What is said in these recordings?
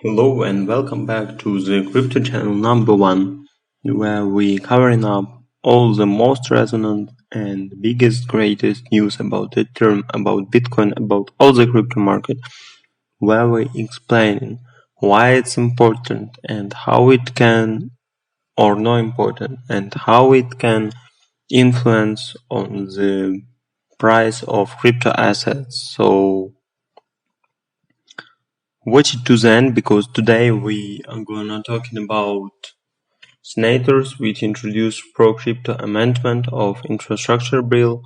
Hello and welcome back to the crypto channel number 1, where we covering up all the most resonant and biggest greatest news about Ethereum, about Bitcoin, about all the crypto market, where we explaining why it's important and how it can or not important and how it can influence on the price of crypto assets. So watch it to the end because today we are gonna talking about senators which introduced pro-crypto amendment of infrastructure bill.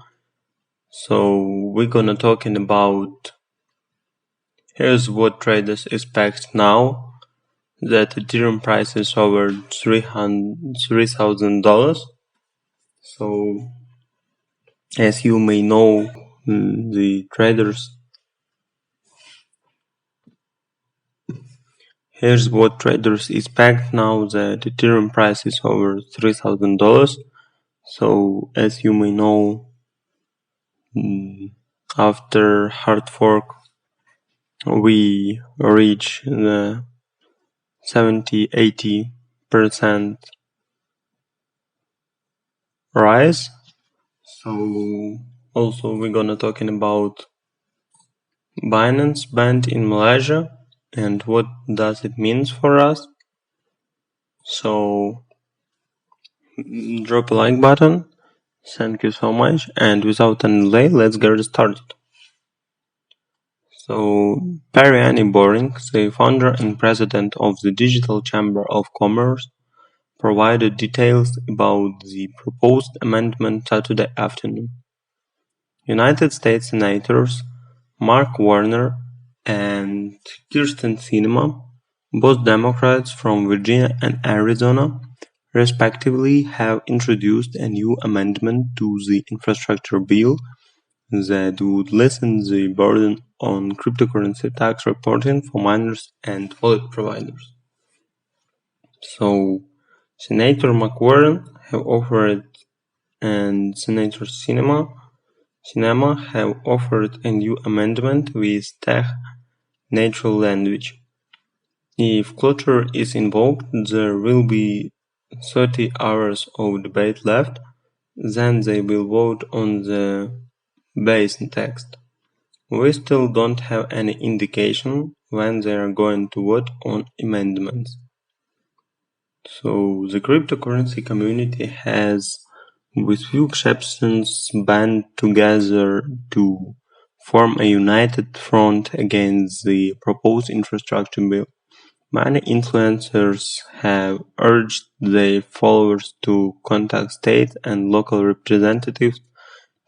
So we're gonna talking about here's what traders expect now that Ethereum price is over $3,000. So as you may know, the traders Here's what traders expect now that Ethereum price is over $3,000. So as you may know, after hard fork we reach the 70-80% rise. So also we're gonna talking about Binance banned in Malaysia and what does it mean for us. So drop a like button. Thank you so much, and without any delay, let's get started. So, Periani Boring, the founder and president of the Digital Chamber of Commerce, provided details about the proposed amendment Saturday afternoon. United States Senators Mark Warner and Kirsten Sinema, both Democrats from Virginia and Arizona, respectively, have introduced a new amendment to the infrastructure bill that would lessen the burden on cryptocurrency tax reporting for miners and wallet providers. So, Senator McWarren have offered and Senator Sinema have offered a new amendment with tag natural language. If cloture is invoked, there will be 30 hours of debate left, then they will vote on the base text. We still don't have any indication when they are going to vote on amendments. So the cryptocurrency community has, with few exceptions, band together to form a united front against the proposed infrastructure bill. Many influencers have urged their followers to contact state and local representatives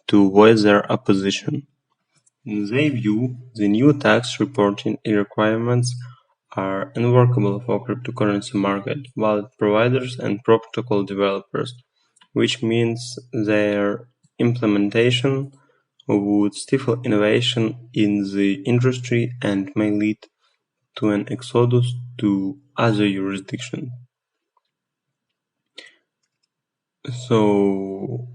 to voice their opposition. In their view, the new tax reporting requirements are unworkable for cryptocurrency market, wallet providers and protocol developers, which means their implementation would stifle innovation in the industry and may lead to an exodus to other jurisdictions. So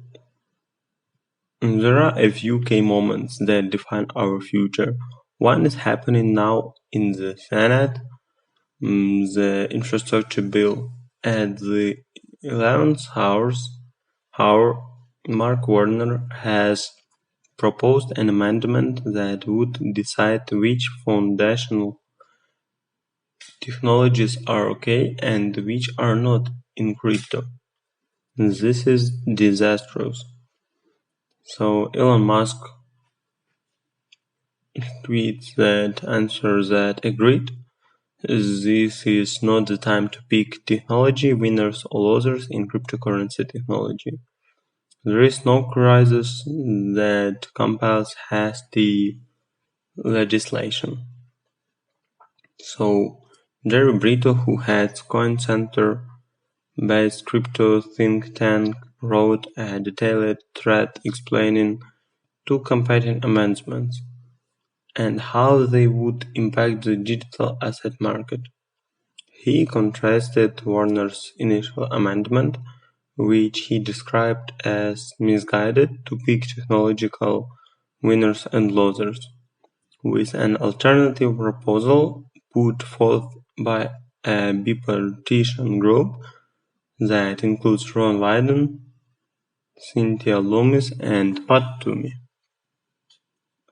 there are a few key moments that define our future. One is happening now in the Senate, the infrastructure bill. At the 11th hour, Mark Warner has proposed an amendment that would decide which foundational technologies are okay and which are not in crypto. This is disastrous. So Elon Musk tweets that answer that agreed. This is not the time to pick technology winners or losers in cryptocurrency technology. There is no crisis that compels hasty legislation. So Jerry Brito, who heads Coin Center-based crypto think tank, wrote a detailed thread explaining two competing amendments and how they would impact the digital asset market. He contrasted Warner's initial amendment, which he described as misguided to pick technological winners and losers, with an alternative proposal put forth by a bipartisan group that includes Ron Wyden, Cynthia Loomis, and Pat Toomey.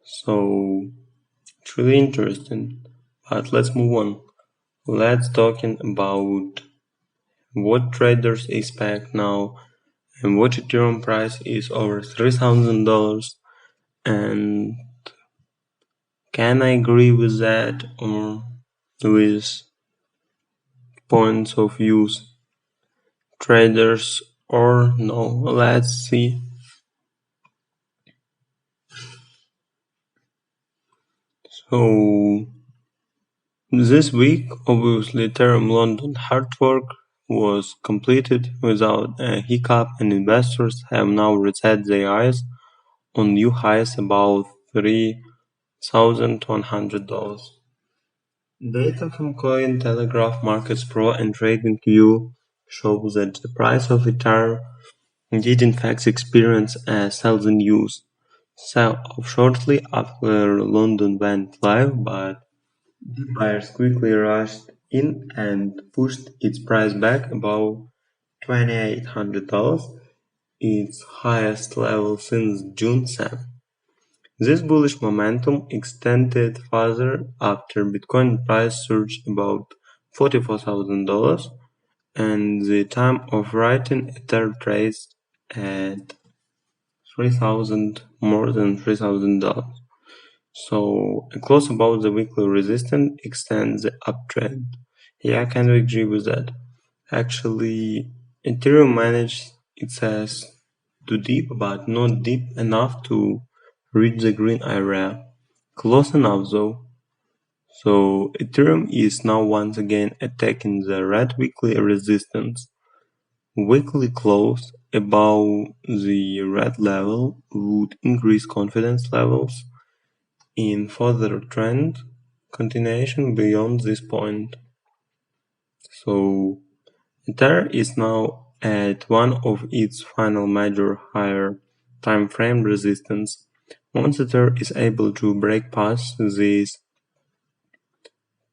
So it's really interesting. But let's move on. Let's talking about what traders expect now and what Ethereum price is over $3,000, and can I agree with that or with points of views traders or no. Let's see. So this week, obviously, Ethereum London hard fork was completed without a hiccup, and investors have now reset their eyes on new highs about $3,100. Data from Cointelegraph Markets Pro and TradingView shows that the price of Ethereum did in fact experience a sell-in news sell-off shortly after London went live, but buyers quickly rushed in and pushed its price back above $2,800, its highest level since June 7. This bullish momentum extended further after Bitcoin price surged about $44,000, and the time of writing Ether traced at more than $3,000. So a close above the weekly resistance extends the uptrend. Yeah, I kind of agree with that. Actually, Ethereum managed, it says, to deep, but not deep enough to reach the green area. Close enough though. So Ethereum is now once again attacking the red weekly resistance. Weekly close above the red level would increase confidence levels in further trend continuation beyond this point. So Ether is now at one of its final major higher time frame resistance. Once Ether is able to break past this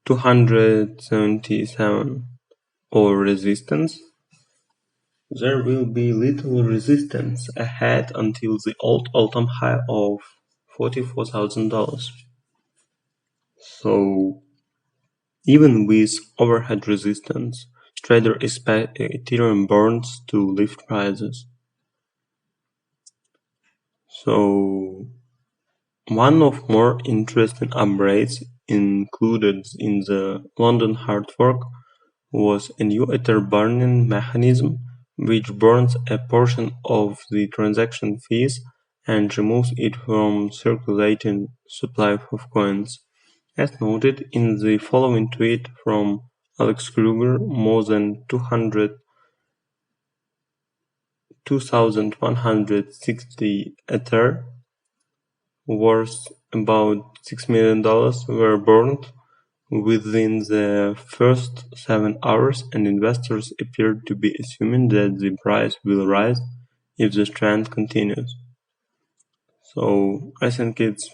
277 or resistance, there will be little resistance ahead until the old all-time high of $44,000. So even with overhead resistance, traders expect Ethereum burns to lift prices. So one of more interesting upgrades included in the London hard fork was a new Ether burning mechanism which burns a portion of the transaction fees and removes it from circulating supply of coins. As noted in the following tweet from Alex Kruger, more than 2,160 Ether, worth about $6 million, were burned within the first 7 hours, and investors appear to be assuming that the price will rise if the trend continues. So I think it's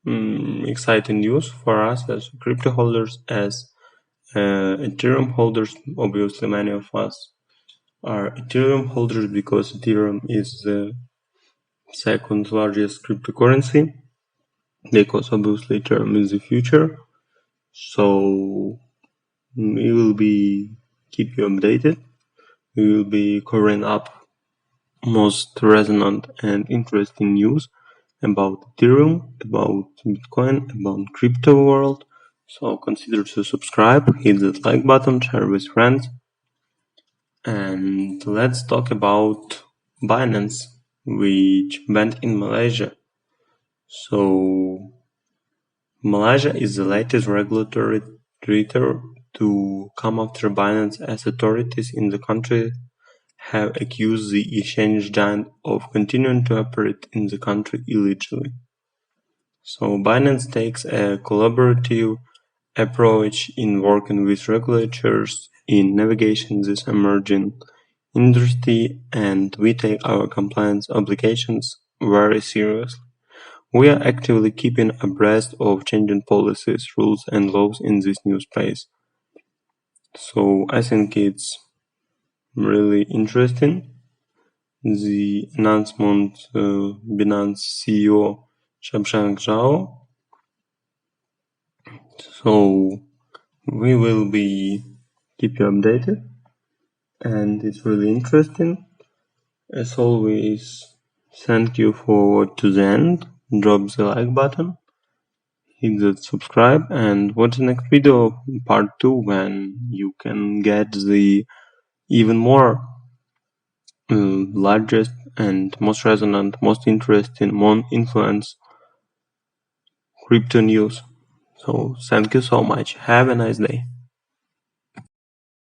exciting news for us as crypto holders, as Ethereum holders. Obviously, many of us are Ethereum holders because Ethereum is the second largest cryptocurrency, because obviously Ethereum is the future. So we will be keep you updated. We will be covering up most resonant and interesting news about Ethereum, about Bitcoin, about crypto world. So consider to subscribe, hit that like button, share with friends. And let's talk about Binance, which banned in Malaysia. So Malaysia is the latest regulatory traitor to come after Binance, as authorities in the country have accused the exchange giant of continuing to operate in the country illegally. So Binance takes a collaborative approach in working with regulators in navigating this emerging industry, and we take our compliance obligations very seriously. We are actively keeping abreast of changing policies, rules, and laws in this new space. So I think it's really interesting. The announcement, Binance CEO Shashank Zhao. So we will be keep you updated, and it's really interesting. As always, thank you for to the end. Drop the like button, hit the subscribe, and watch the next video, part 2, when you can get the even more largest and most resonant, most interesting, most influence crypto news. So thank you so much. Have a nice day.